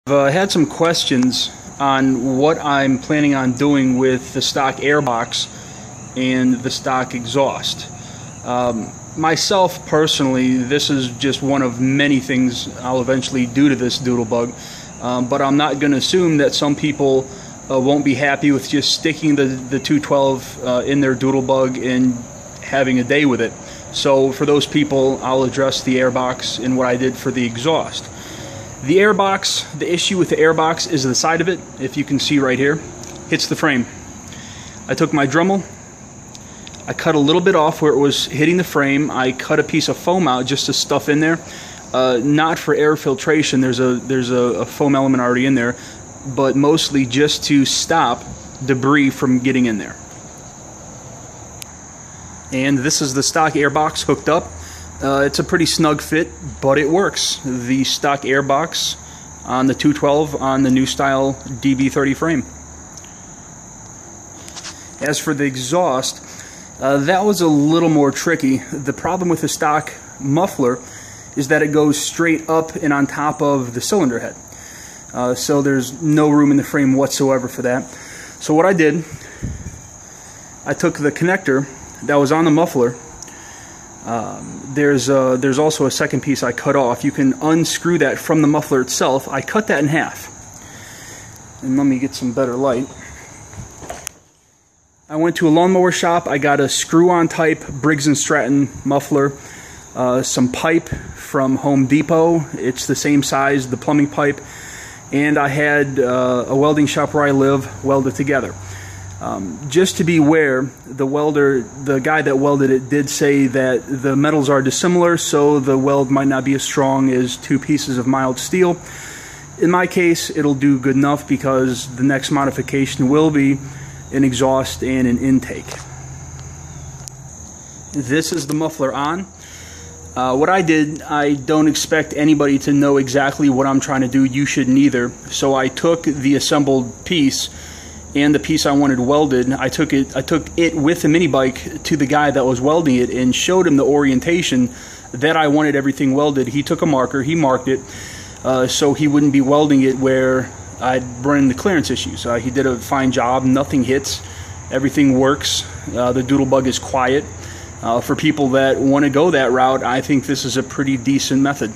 Had some questions on what I'm planning on doing with the stock airbox and the stock exhaust. Myself personally, this is just one of many things I'll eventually do to this Doodlebug, but I'm not going to assume that some people won't be happy with just sticking the 212 in their Doodlebug and having a day with it. So for those people, I'll address the airbox and what I did for the exhaust. The airbox, the issue with the airbox is the side of it, if you can see right here, hits the frame. I took my Dremel, I cut a little bit off where it was hitting the frame. I cut a piece of foam out just to stuff in there, not for air filtration. There's a foam element already in there, but mostly just to stop debris from getting in there. And this is the stock airbox hooked up. It's a pretty snug fit, but it works. The stock airbox on the 212 on the new style DB30 frame. As for the exhaust, that was a little more tricky. The problem with the stock muffler is that it goes straight up and on top of the cylinder head. So there's no room in the frame whatsoever for that. So what I did, I took the connector that was on the muffler. There's also a second piece I cut off. You can unscrew that from the muffler itself. I cut that in half. And let me get some better light. I went to a lawnmower shop. I got a screw-on type Briggs & Stratton muffler, some pipe from Home Depot. It's the same size, the plumbing pipe. And I had a welding shop where I live weld it together. Just to be aware, the guy that welded it did say that the metals are dissimilar, so the weld might not be as strong as two pieces of mild steel. In my case, it'll do good enough because the next modification will be an exhaust and an intake. This is the muffler on. What I did, I don't expect anybody to know exactly what I'm trying to do. You shouldn't either. So I took the assembled piece and the piece I wanted welded. I took it with the mini bike to the guy that was welding it and showed him the orientation that I wanted everything welded. He took a marker, he marked it, so he wouldn't be welding it where I'd run into clearance issues. He did a fine job. Nothing hits, everything works. The Doodlebug is quiet. For people that want to go that route, I think this is a pretty decent method.